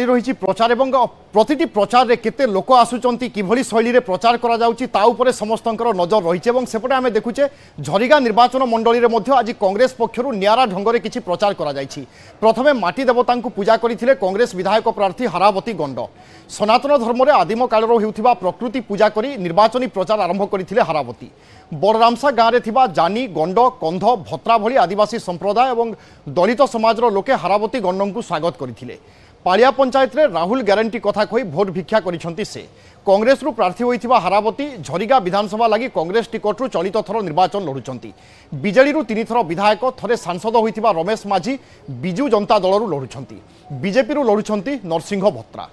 रही प्रचार एवं प्रतिटी प्रचार रे केते लोक आसुचंती किभली शैली रे प्रचार करा जाउची ता उपरे समस्तंकर नजर रही है। सेपटे आम देखुचे झरिगा निर्वाचन मंडली रे मध्य आज कांग्रेस पक्षरु नियारा ढंगरे किछि प्रचार करा जाइछि। प्रथमे माटी देवता पूजा करथिले कांग्रेस विधायक प्रार्थी हरावती गंड। सनातन धर्म रे आदिम कालरो हेउथिबा प्रकृति पूजा करी निर्वाचनी प्रचार आरंभ करथिले हरावती। बड़रामसा गाँव में थिबा जानी गंड कंध भत्रा भली आदिवासी संप्रदाय और दलित समाजर लोके हरावती गंड को स्वागत करथिले। पालिया पंचायत रे राहुल ग्यारंटी कथा कही भोट भिक्षा करिसेंती से। कांग्रेस रु प्रार्थी होइथिबा हरावती झरिगा विधानसभा लगी कांग्रेस टिकट रु चलित थर निर्वाचन लड़ुचंती। बीजेडी रु 3 थर विधायक थरे सांसद होइथिबा रमेश माझी बिजू जनता दल रु लड़ुचंती। बीजेपी रु लड़ुचंती नरसिंह भत्रा।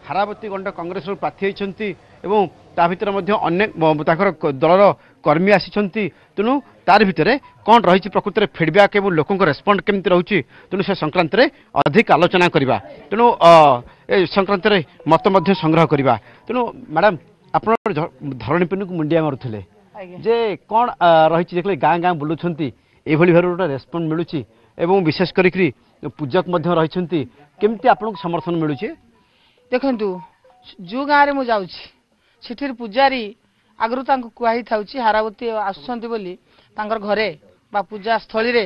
हरावती गंड कांग्रेस प्रार्थी होती एवं ता भितर अनेक दलर कर्मी आसी तेणु तार भितर कौन रही प्रकृति में फिडब्याक और लोकों रेस्पंड केमती रोचे तेणु से संक्रांत में अधिक आलोचना करवा तेणु ए संक्रांत में मत संग्रह करवा। तेणु मैडम आप धरणीपीन को मुंडिया मारुले जे कौन रही देख गाँ गाँ बुलूंट ये भाव गोटे रेस्पंड मिलूँ विशेष करी पूजक रही केमती आपको समर्थन मिलूँ। देखु जो गाँव में मुझे पूजारी आगु कही था हरावती आसुँच घरे बा पूजा स्थली रे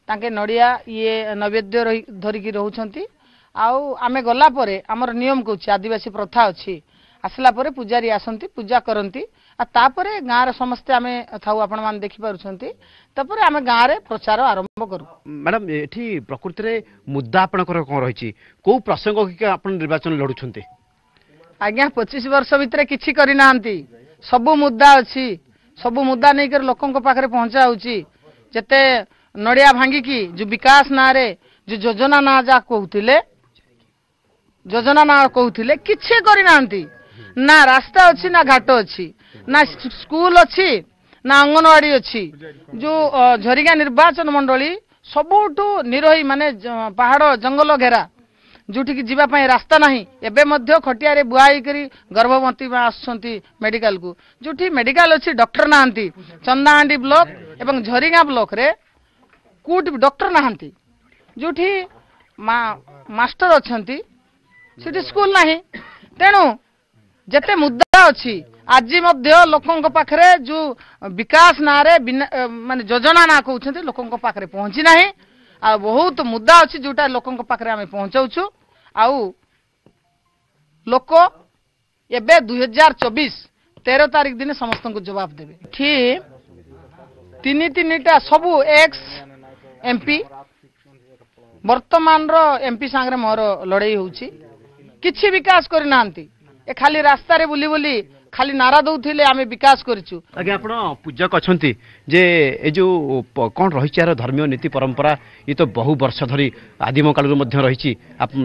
तांके नड़िया ये नैवेद्य धरिकी रोचंती आमे गला परे आमर नियम कौच आदिवासी प्रथा अच्छी आसला परे पूजारी आसंती पूजा करती तापरे गाँव समस्ते आमे थाउ आपण मान देखि पारुछंती तापरे आमे गाँव रे प्रचार आरंभ करू। मैडम एठी प्रकृति रे मुद्दा आपनकर कोन रहिछि को प्रसंग कि आपण निर्वाचन लडुछंती? आज्ञा 25 वर्ष भितर किछि करि नांती सबु मुद्दा अछि सबु मुद्दा नै कर लोकन को पाखरे पहुंचा होछि जते नडिया भांगी की जो विकास ना रे जो योजना ना जा कहउथिले योजना ना कहउथिले किछि करि नांती ना रास्ता अच्छी ना घाट अच्छी ना स्कूल अच्छी ना अंगनवाड़ी अच्छी। जो झरिगा निर्वाचन मंडली सबुठू निरही माने पहाड़ जंगल घेरा जोठी जीवाई रास्ता नहीं एबे मध्य खटिया बुआई करी गर्भवती आसुंती मेडिकल को जोठी मेडिकल अच्छी डॉक्टर नहांती चंदाहांडी ब्लॉक एवं झरिगा ब्लॉक रे कोट डॉक्टर नहांती जोठी मास्टर अच्छी सिटी स्कूल नहीं। तेणु जेते मुद्दा अच्छी आज लोकों पाखरे जो विकास ना रे माने योजना ना कहते लोकों पाखरे पहुंची ना आ बहुत मुद्दा अच्छी जोटा लोकों पाखरे आमे पहुंचाउछु आउ लोक एबे 2024 13 तारीख दिन समस्त को जवाब देवे। ठीक तीन सबू एक्स एमपी वर्तमान रो एमपी सांगरे मोर लड़ाई होउची किछि विकास करि नांती ए खाली रास्ता रे बुली बुली खाली नारा दउथिले आमे विकास करिछु। आगे आपण पूजक अछंती जे ए जो कोन रही यार धर्मीय नीति परंपरा ये तो बहु वर्ष धरी आदिम काल मध्य रही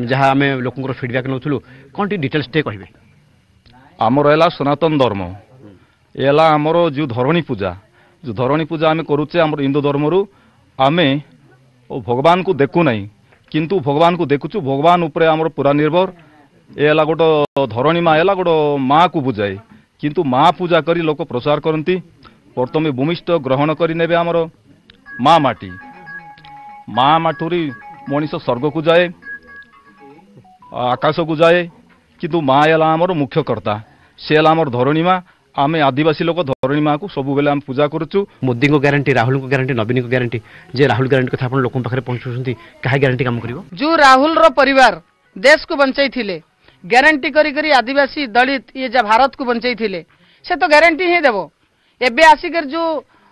जहाँ आम लोक फीडबैक नौलु कौन टी डिटेल्स टे कहे? आमर है सनातन धर्म ये आमर जो धरणी पूजा आम करुचे आम हिंदू धर्म रु आमे भगवान को देखु नहीं किंतु भगवान को देखुचु भगवान उपरे आमर पूरा निर्भर ये गोटे धरणी माँ है गोटे माँ को पूजाए किंतु माँ पूजा करी लोक प्रचार करती प्रथमे भूमिष्ठ ग्रहण करी नेबे आमर माँ माटी माँ माठुरी मनीष स्वर्ग को जाए आकाश को जाए किंतु माँ है आमर मुख्यकर्ता सी है आमर धरणी माँ आम आदिवासी लोक धरणी माँ को सब बेले आम पूजा करुचु। मोदी को गारंटी राहुल को गारंटी नवीन को गारंटी जे राहुल गारंटी कथा लोक पाखे पहुंचुंती कहा गारंटी काम करिवो? जो राहुल रो परिवार देश को बंचाई थिले गारंटी करी करी आदिवासी दलित ये जब भारत को बंचाई थिले से तो गारंटी ही देवो। एबे आसिकर जो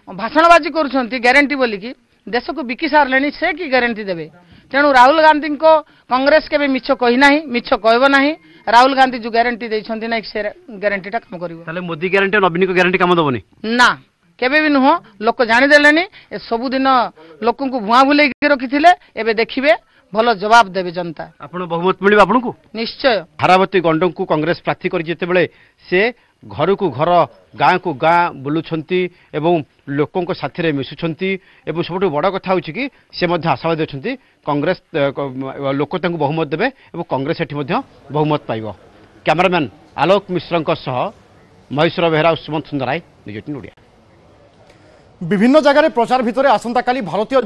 भाषणबाजी करुछंती गारंटी बोली कि देश को बिकी सारलेनी से की गारंटी देबे। तेणु राहुल गांधी को कांग्रेस के मिछ कही नाही मिछ कहबो नाही राहुल गांधी जो गारंटी देछंती ना से गारंटी टा काम करिवो। ताले मोदी गारंटी नवीन को गारंटी काम दबोनी ना केबे भी नुह लोक जानि देलेनी ए सब दिन लोकन को भुआ भुले के रखिथिले एबे देखिबे भलो जवाब देवे जनता आपण बहुमत मिलिबा आपन को निश्चय। हरावती गंडों को कांग्रेस प्रार्थी कर जेते बेले से घर को घर गाँ को गाँ बुलुछंती एवं लोकों को साथी रे मिसुछंती एवं सबटु बड़ कथा होछि कि से मध्य आशावादी अछंती कांग्रेस लोक तांको बहुमत देबे एवं कांग्रेस एठी मध्य बहुमत पाइबो। कैमरामैन आलोक मिश्रଙ୍କ सह महेश्वर बेहरा सुमंत सुंदराय निज टीवी ओडिया। विभिन्न जगह प्रचार भितर आसंता काली भारतीय